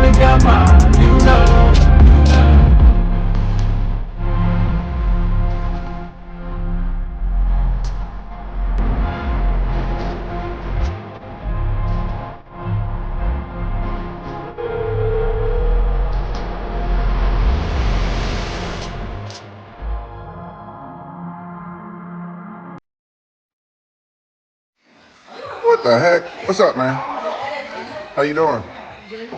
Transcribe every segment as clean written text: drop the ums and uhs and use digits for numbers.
in your mind, you know. What the heck? What's up, man? How you doing?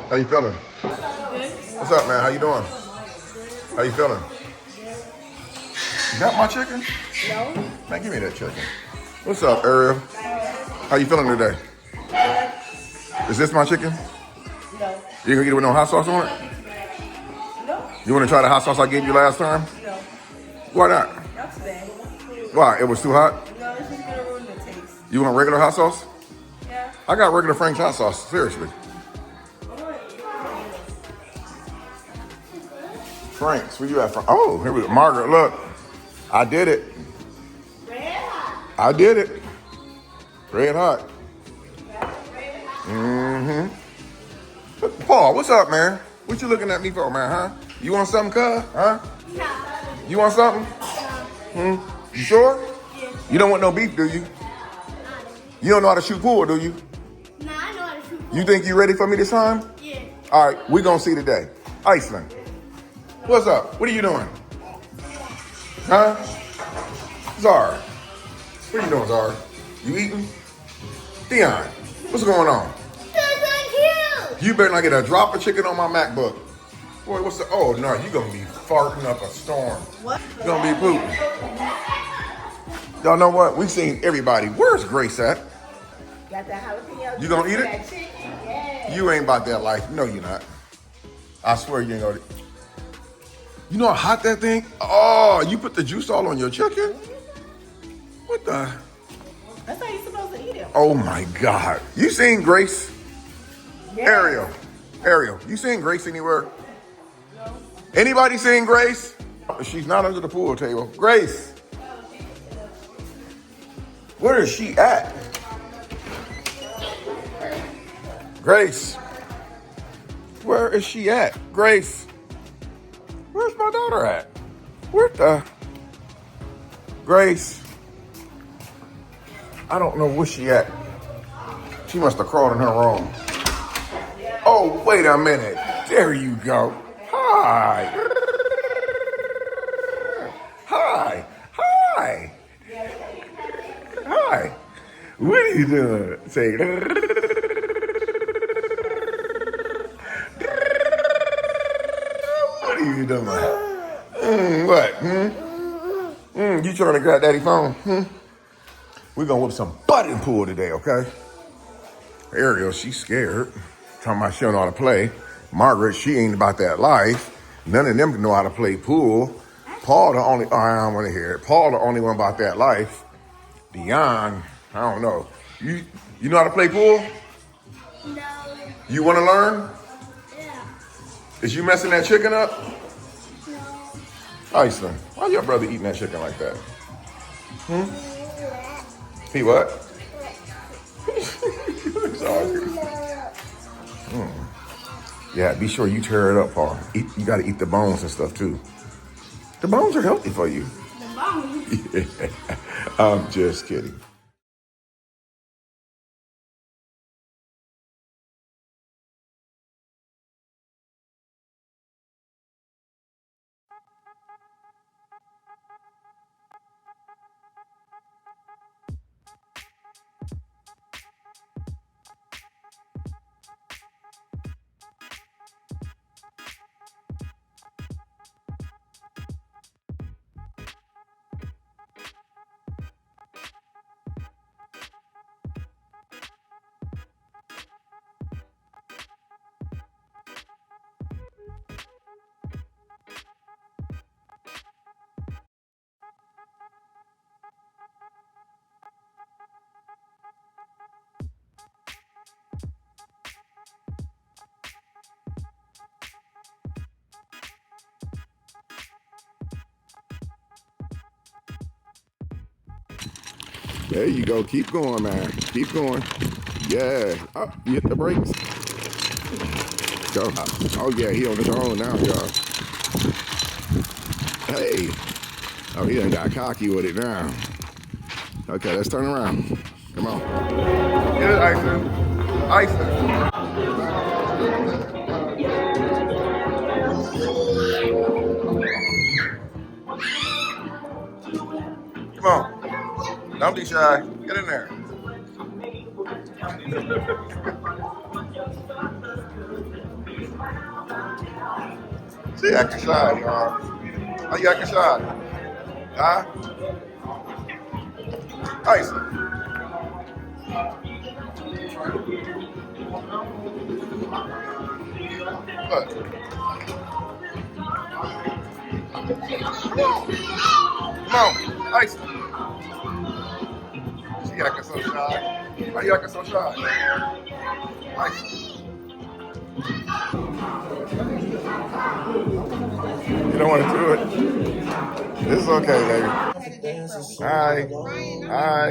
How you feeling? What's up, man? How you doing? How you feeling? You got my chicken? No. Man, give me that chicken. What's up, Ariel? How you feeling today? Is this my chicken? No. You gonna get it with no hot sauce on it? No. You wanna try the hot sauce I gave you last time? No. Why not? That's bad. Why? It was too hot? No, it's just gonna ruin the taste. You want regular hot sauce? Yeah. I got regular Frank's hot sauce, seriously. Frank's, where you at from? Oh, here we go. Margaret, look. I did it. I did it. Red hot. Paul, what's up, man? What you looking at me for, man, huh? You want something, cuz? Huh? You want something? You sure? You don't want no beef, do you? You don't know how to shoot pool, do you? Nah, I know how to shoot pool. You think you ready for me this time? Yeah. All right, we gonna see today. Iceland, what's up? What are you doing? Huh? Zara, what are you doing, Zara? You eating? Dion, what's going on? That's so cute. You better not get a drop of chicken on my MacBook. Boy, what's the, oh no, you gonna be farting up a storm. What? You gonna be pooping. Y'all know what? We've seen everybody. Where's Grace at? Got that jalapeno. You gonna eat it? That chicken? Yeah. You ain't about that life. No, you're not. I swear you ain't gonna. You know how hot that thing? Oh, you put the juice all on your chicken? What the? That's how you're supposed to eat it. Oh my God. You seen Grace? Yeah. Ariel, you seen Grace anywhere? No. Anybody seen Grace? She's not under the pool table. Grace. Where is she at? Grace. Where is she at? Grace. Where's my daughter at? Where the? Grace. I don't know where she at. She must have crawled in her room. Oh, wait a minute. There you go. Hi. Hi. Hi. Hi. What are you doing? Say. What are you doing? What? You trying to grab daddy's phone? We're gonna whip some butt in pool today, okay? Ariel, she's scared. Talking about she don't know how to play. Margaret, she ain't about that life. None of them know how to play pool. Paul the only, oh, I don't want to hear it. Paul the only one about that life. Dion, I don't know. You know how to play pool? No. You want to learn? Yeah. Is you messing that chicken up? No. Iceland, why your brother eating that chicken like that? He what? Sorry. Yeah, be sure you tear it up, Paul. You got to eat the bones and stuff too. The bones are healthy for you. The bones. Yeah. I'm just kidding. There you go. Keep going, man. Keep going. Yeah. Oh, you hit the brakes. go. Oh yeah, he on his own now, y'all. Hey. Oh, he done got cocky with it now. Okay, let's turn around. Come on. Get it, Iceland. Iceland. Come on. Don't be shy. Get in there. She acting shy, y'all. How you acting shy? Huh? Iceland. Look. Come on. Iceland. She acting so shy. Why you acting so shy? Iceland. You don't want to do it? It's okay, baby. Hi. Hi.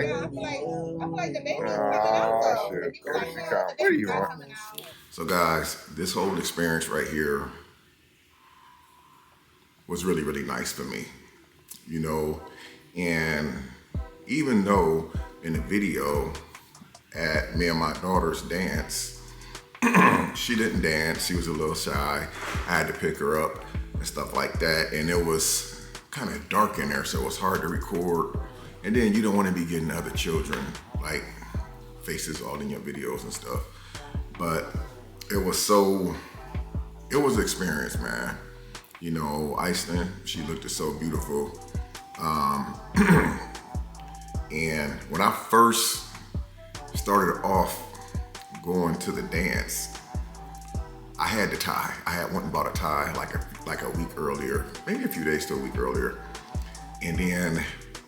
Oh, shit. There she comes. What do you want? So, guys, this whole experience right here was really, really nice for me. You know, and even though in the video at me and my daughter's dance, she didn't dance. She was a little shy. I had to pick her up and stuff like that. And it was kind of dark in there, so it was hard to record. And then you don't want to be getting other children, like faces all in your videos and stuff. But it was an experience, man. You know, Iceland, she looked so beautiful. And when I first started off going to the dance, I had the tie. I had went and bought a tie like a week earlier, maybe a few days to a week earlier. And then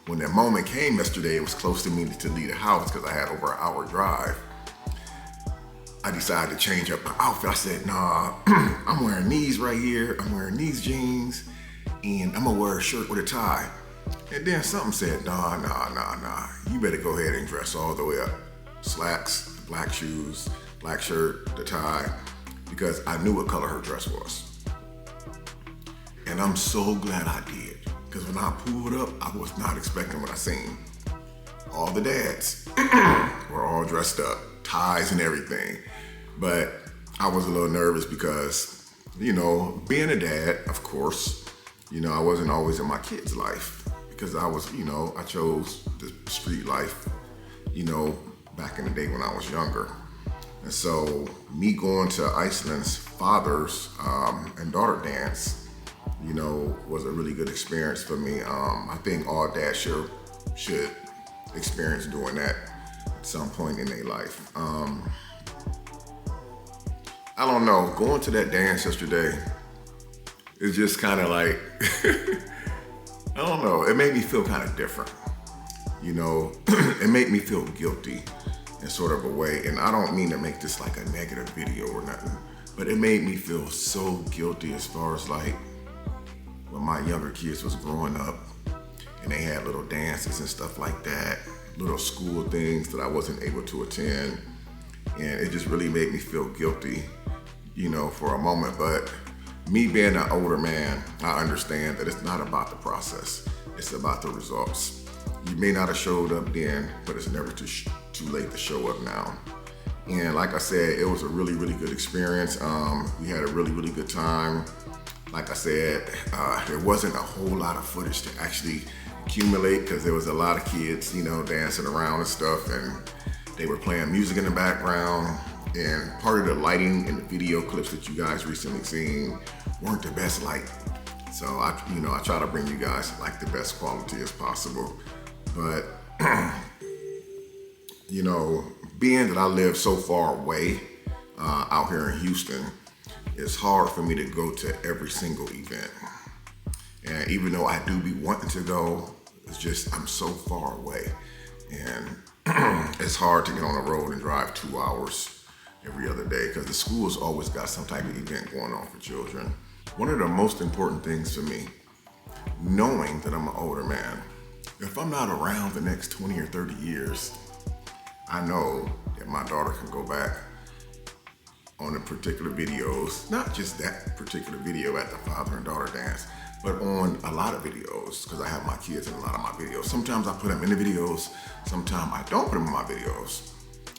when that moment came yesterday, it was close to me to leave the house because I had over an hour drive. I decided to change up my outfit. I said, nah, I'm wearing these right here. I'm wearing these jeans and I'm gonna wear a shirt with a tie. And then something said, nah. You better go ahead and dress all the way up. Slacks, black shoes, black shirt, the tie, because I knew what color her dress was. And I'm so glad I did, because when I pulled up, I was not expecting what I seen. All the dads were all dressed up, ties and everything. But I was a little nervous because, you know, being a dad, of course, you know, I wasn't always in my kids' life because I was, you know, I chose the street life, you know, back in the day when I was younger. And so me going to Iceland's father's and daughter dance, you know, was a really good experience for me. I think all dads should experience doing that at some point in their life. I don't know, going to that dance yesterday, it's just kind of like, I don't know, it made me feel kind of different. You know, it made me feel guilty in sort of a way. And I don't mean to make this like a negative video or nothing, but it made me feel so guilty as far as like when my younger kids was growing up and they had little dances and stuff like that, little school things that I wasn't able to attend. And it just really made me feel guilty, you know, for a moment. But me being an older man, I understand that it's not about the process, it's about the results. You may not have showed up then, but it's never too late to show up now. And like I said, it was a really, really good experience. We had a really, really good time. Like I said, there wasn't a whole lot of footage to actually accumulate because there was a lot of kids, you know, dancing around and stuff, and they were playing music in the background. And part of the lighting in the video clips that you guys recently seen weren't the best light. So I try to bring you guys like the best quality as possible. But, you know, being that I live so far away out here in Houston, it's hard for me to go to every single event. And even though I do be wanting to go, it's just I'm so far away. And it's hard to get on the road and drive 2 hours every other day because the school's always got some type of event going on for children. One of the most important things for me, knowing that I'm an older man, if I'm not around the next 20 or 30 years, I know that my daughter can go back on the particular videos, not just that particular video at the father and daughter dance, but on a lot of videos, because I have my kids in a lot of my videos. Sometimes I put them in the videos, sometimes I don't put them in my videos,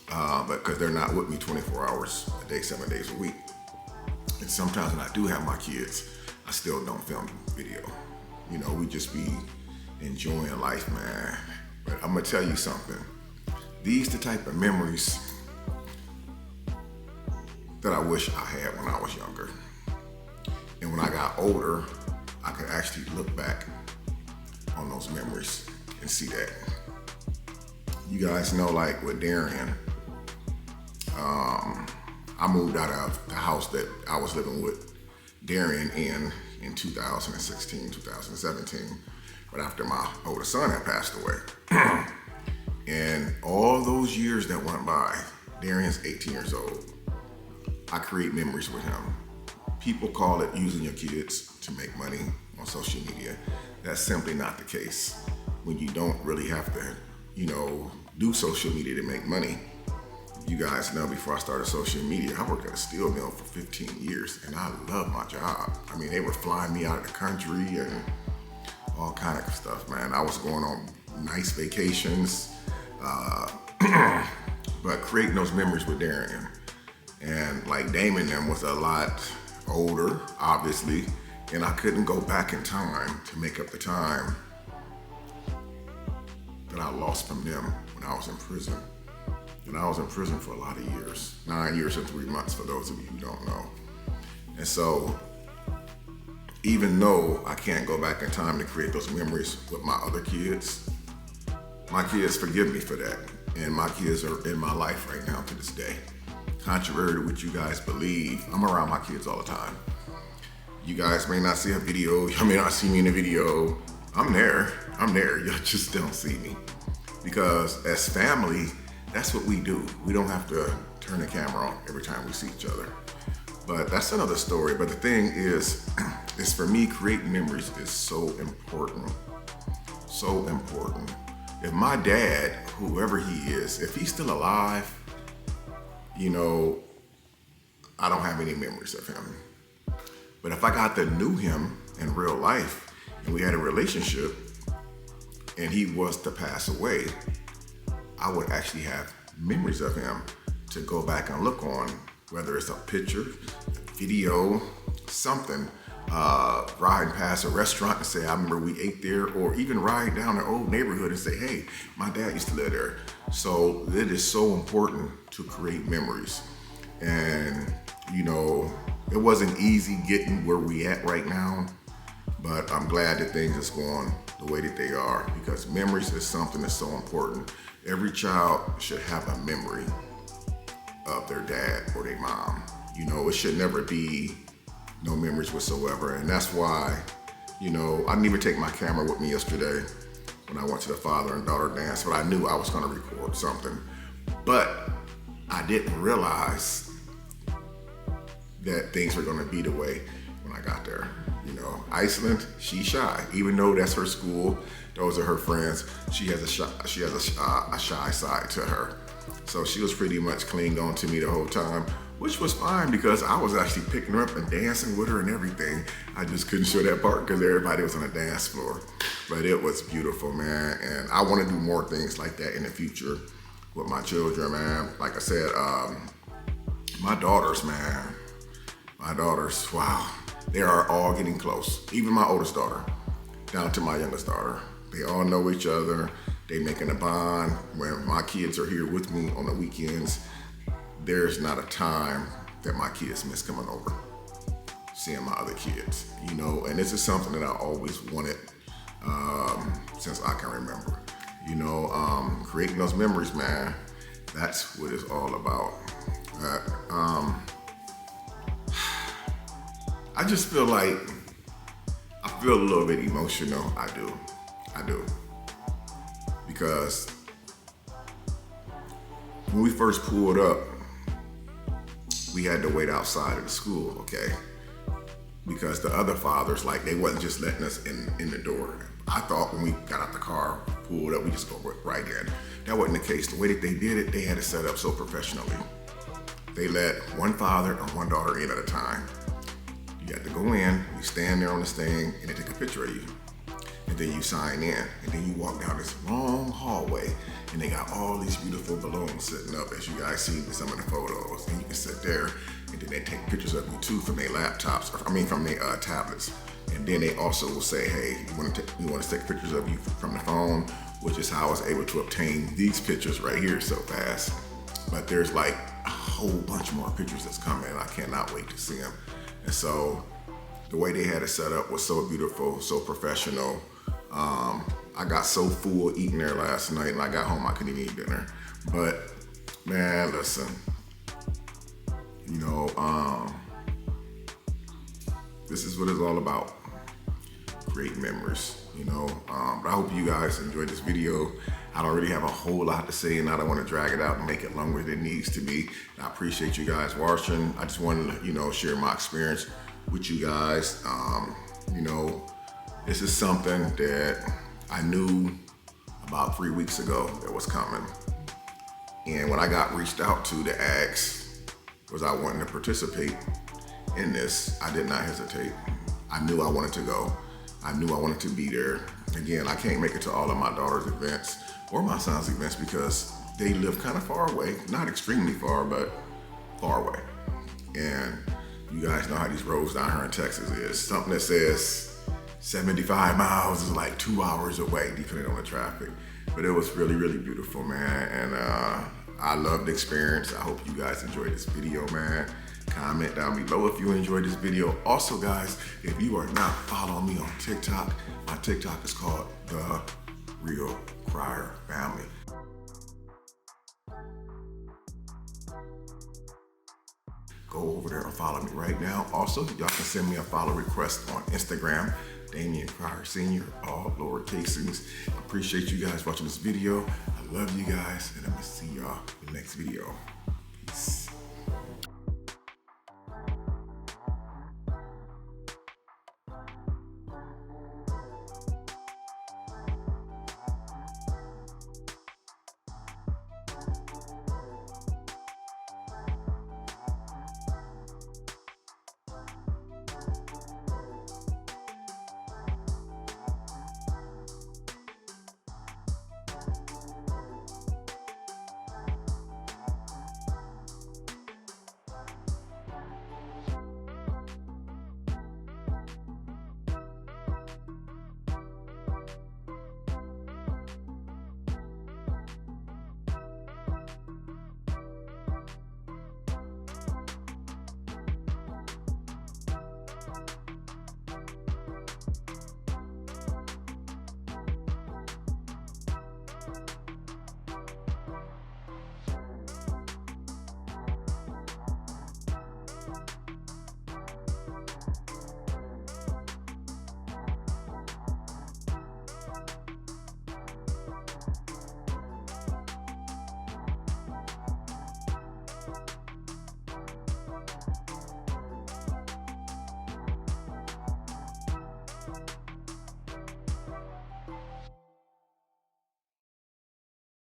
but because they're not with me 24 hours a day, 7 days a week. And sometimes when I do have my kids, I still don't film video. You know, we just be enjoying life, man. But I'm gonna tell you something. These the type of memories that I wish I had when I was younger. And when I got older, I could actually look back on those memories and see that. You guys know, like with Darian, I moved out of the house that I was living with Darian in 2016, 2017, but after my older son had passed away. And all those years that went by, Darian's 18 years old, I create memories with him. People call it using your kids to make money on social media. That's simply not the case. When you don't really have to, you know, do social media to make money. You guys know, before I started social media, I worked at a steel mill for 15 years and I love my job. I mean, they were flying me out of the country and all kind of stuff, man. I was going on nice vacations, but creating those memories with Darian. And like Damon them was a lot older, obviously, and I couldn't go back in time to make up the time that I lost from them when I was in prison. And I was in prison for a lot of years, 9 years and 3 months for those of you who don't know. And so, even though I can't go back in time to create those memories with my other kids, my kids forgive me for that. And my kids are in my life right now to this day. Contrary to what you guys believe, I'm around my kids all the time. You guys may not see a video, you may not see me in a video. I'm there, y'all just don't see me. Because as family, that's what we do. We don't have to turn the camera on every time we see each other. But that's another story. But the thing is for me, creating memories is so important. So important. If my dad, whoever he is, if he's still alive, you know, I don't have any memories of him. But if I got to know him in real life and we had a relationship and he was to pass away, I would actually have memories of him to go back and look on, whether it's a picture, a video, something, riding past a restaurant and say, I remember we ate there, or even ride down an old neighborhood and say, hey, my dad used to live there. So it is so important to create memories. And, you know, it wasn't easy getting where we at right now, but I'm glad that things is going the way that they are, because memories is something that's so important. Every child should have a memory of their dad or their mom. You know, it should never be no memories whatsoever. And that's why, you know, I didn't even take my camera with me yesterday when I went to the father and daughter dance, but I knew I was gonna record something. But I didn't realize that things were gonna be the way when I got there. You know, Iceland, she's shy. Even though that's her school, those are her friends, she has a shy side to her. So she was pretty much clinging on to me the whole time, which was fine because I was actually picking her up and dancing with her and everything. I just couldn't show that part because everybody was on the dance floor. But it was beautiful, man. And I want to do more things like that in the future with my children, man. Like I said, my daughters, man. My daughters, wow. They are all getting close. Even my oldest daughter, down to my youngest daughter. They all know each other. They making a bond. When my kids are here with me on the weekends, there's not a time that my kids miss coming over, seeing my other kids, you know, and this is something that I always wanted since I can remember, you know, creating those memories, man, that's what it's all about. I just feel like, I feel a little bit emotional, I do. Because when we first pulled up, we had to wait outside of the school, okay? Because the other fathers, like, they wasn't just letting us in the door. I thought when we got out the car, pulled up, we just go right in. That wasn't the case. The way that they did it, they had it set up so professionally. they let one father and one daughter in at a time. You got to go in, you stand there on this thing, and they take a picture of you. And then you sign in, and then you walk down this long hallway, and they got all these beautiful balloons sitting up, as you guys see in some of the photos. And you can sit there, and then they take pictures of you too from their laptops, from their tablets. And then they also will say, hey, we want to take pictures of you from the phone, which is how I was able to obtain these pictures right here so fast. But there's like a whole bunch more pictures that's coming, and I cannot wait to see them. And so the way they had it set up was so beautiful, so professional. I got so full eating there last night, and I got home, I couldn't even eat dinner. But man, listen, you know, this is what it's all about. Great memories, you know. But I hope you guys enjoyed this video. I don't really have a whole lot to say, and I don't want to drag it out and make it longer than it needs to be. I appreciate you guys watching. I just wanted to, you know, share my experience with you guys. You know, this is something that I knew about 3 weeks ago that was coming. And when I got reached out to ask, was I wanting to participate in this, I did not hesitate. I knew I wanted to go. I knew I wanted to be there. Again, I can't make it to all of my daughter's events or my son's events because they live kind of far away. Not extremely far, but far away. And you guys know how these roads down here in Texas is. Something that says 75 miles is like 2 hours away, depending on the traffic. But it was really, really beautiful, man. And I loved the experience. I hope you guys enjoyed this video, man. Comment down below if you enjoyed this video. Also, guys, if you are not following me on TikTok, my TikTok is called The Real Crier Family. Go over there and follow me right now. Also, y'all can send me a follow request on Instagram, Damian Crier Sr., all lowercasings. Appreciate you guys watching this video. I love you guys, and I'm gonna see y'all in the next video. Peace.